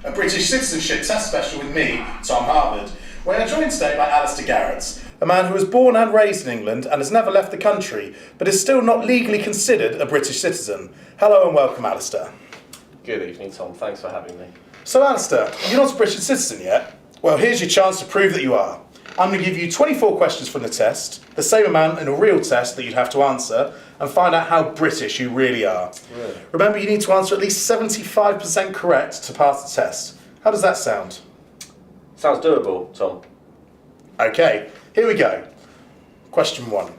a British citizenship test special with me, Tom Harvard. We are joined today by Alistair Garrett, a man who was born and raised in England and has never left the country, but is still not legally considered a British citizen. Hello and welcome, Alistair. Good evening, Tom. Thanks for having me. So, Alistair, you're not a British citizen yet? Well, here's your chance to prove that you are. I'm going to give you 24 questions from the test, the same amount in a real test that you'd have to answer, and find out how British you really are. Really? Remember, you need to answer at least 75% correct to pass the test. How does that sound? Sounds doable, Tom. Okay, here we go. Question 1.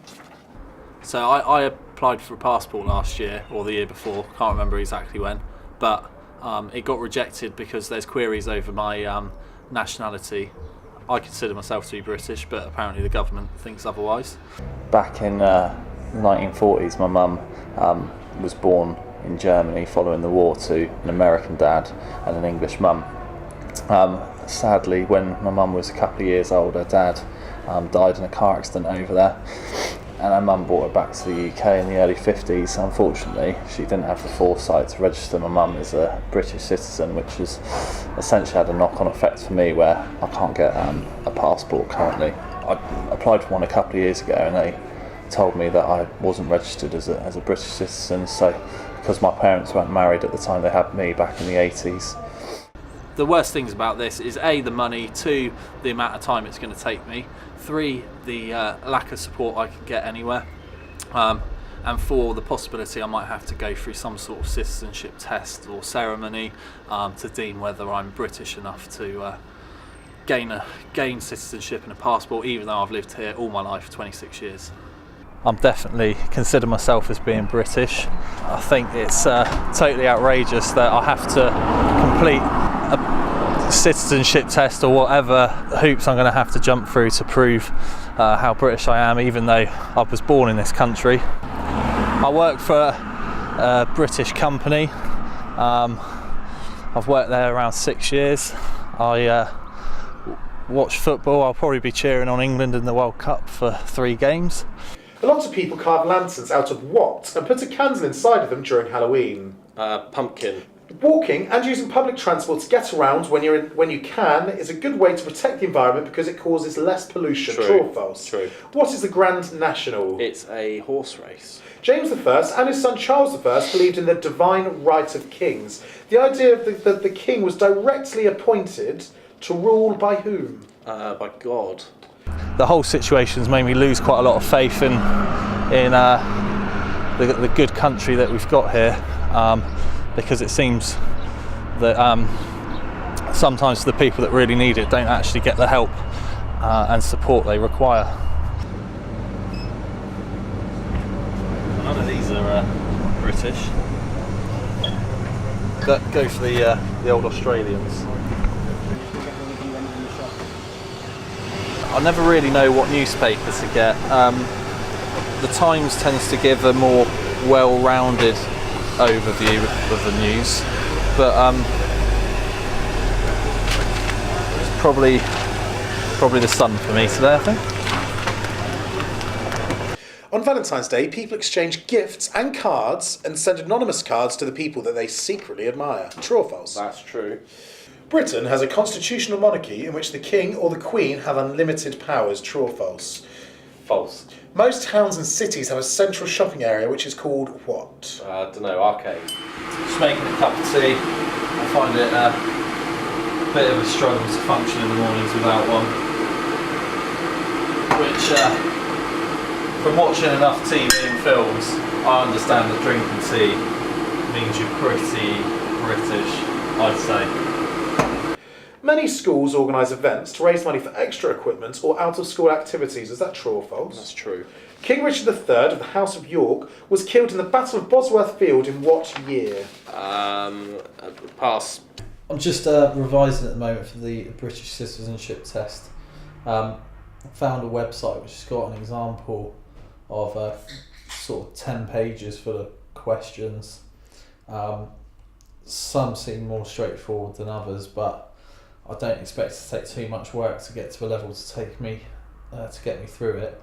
So I applied for a passport last year, or the year before, can't remember exactly when, but it got rejected because there's queries over my nationality. I consider myself to be British, but apparently the government thinks otherwise. Back in the 1940s, my mum was born in Germany following the war to an American dad and an English mum. Sadly, when my mum was a couple of years old, her dad died in a car accident over there, and her mum brought her back to the UK in the early 50s. Unfortunately, she didn't have the foresight to register my mum as a British citizen, which has essentially had a knock-on effect for me where I can't get a passport currently. I applied for one a couple of years ago and they told me that I wasn't registered as a British citizen, so because my parents weren't married at the time they had me back in the 80s. The worst things about this is A, the money, 2, the amount of time it's going to take me, 3, the lack of support I can get anywhere, and 4, the possibility I might have to go through some sort of citizenship test or ceremony to deem whether I'm British enough to gain citizenship and a passport, even though I've lived here all my life, 26 years. I'm definitely consider myself as being British. I think it's totally outrageous that I have to complete a citizenship test or whatever hoops I'm going to have to jump through to prove how British I am, even though I was born in this country. I work for a British company. I've worked there around 6 years. I watch football. I'll probably be cheering on England in the World Cup for 3 games. A lot of people carve lanterns out of what and put a candle inside of them during Halloween? Pumpkin. Walking and using public transport to get around when you can is a good way to protect the environment because it causes less pollution. True or false? True. What is the Grand National? It's a horse race. James I and his son Charles I believed in the divine right of kings. The idea that the king was directly appointed to rule by whom? By God. The whole situation's made me lose quite a lot of faith in the good country that we've got here, because it seems that sometimes the people that really need it don't actually get the help and support they require. None of these are British. Go for the old Australians. I never really know what newspaper to get. The Times tends to give a more well-rounded overview of the news, but it's probably the Sun for me today, I think. On Valentine's Day, people exchange gifts and cards and send anonymous cards to the people that they secretly admire. True or false? That's true. Britain has a constitutional monarchy in which the king or the queen have unlimited powers. True or false? False. Most towns and cities have a central shopping area which is called what? I don't know, arcade. Just making a cup of tea. I find it a bit of a struggle to function in the mornings without one. Which, from watching enough TV and films, I understand that drinking tea means you're pretty British, I'd say. Many schools organise events to raise money for extra equipment or out-of-school activities. Is that true or false? That's true. King Richard III of the House of York was killed in the Battle of Bosworth Field in what year? Pass. I'm just revising at the moment for the British citizenship test. I found a website which has got an example of sort of 10 pages full of questions. Some seem more straightforward than others, but I don't expect it to take too much work to get to a level to get me through it.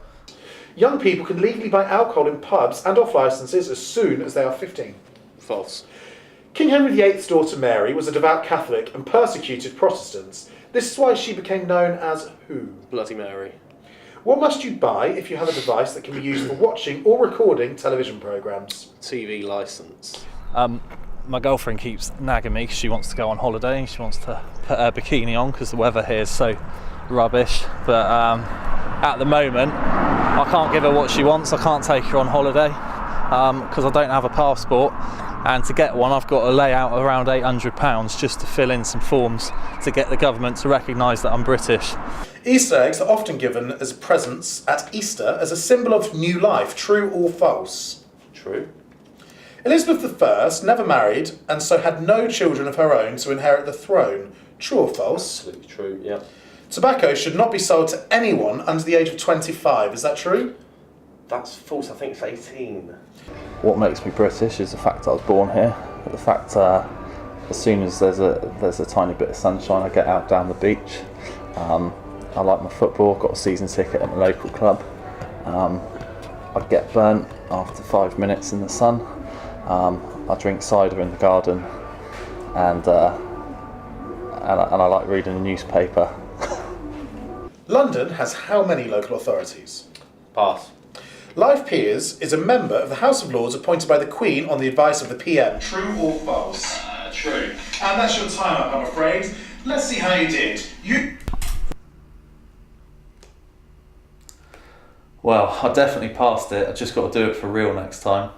Young people can legally buy alcohol in pubs and off licences as soon as they are 15. False. King Henry VIII's daughter Mary was a devout Catholic and persecuted Protestants. This is why she became known as who? Bloody Mary. What must you buy if you have a device that can be used for watching or recording television programmes? TV licence. My girlfriend keeps nagging me because she wants to go on holiday and she wants to put her bikini on because the weather here is so rubbish. But at the moment, I can't give her what she wants. I can't take her on holiday because I don't have a passport. And to get one, I've got to lay out around £800 just to fill in some forms to get the government to recognise that I'm British. Easter eggs are often given as presents at Easter as a symbol of new life. True or false? True. Elizabeth I never married and so had no children of her own to inherit the throne. True or false? Absolutely true, yeah. Tobacco should not be sold to anyone under the age of 25. Is that true? That's false, I think it's 18. What makes me British is the fact I was born here. The fact as soon as there's a tiny bit of sunshine, I get out down the beach. I like my football. I've got a season ticket at my local club. I get burnt after 5 minutes in the sun. I drink cider in the garden, and I like reading a newspaper. London has how many local authorities? Pass. Life Peers is a member of the House of Lords appointed by the Queen on the advice of the PM. True or false? True. And that's your time up, I'm afraid. Let's see how you did. Well, I definitely passed it. I just got to do it for real next time.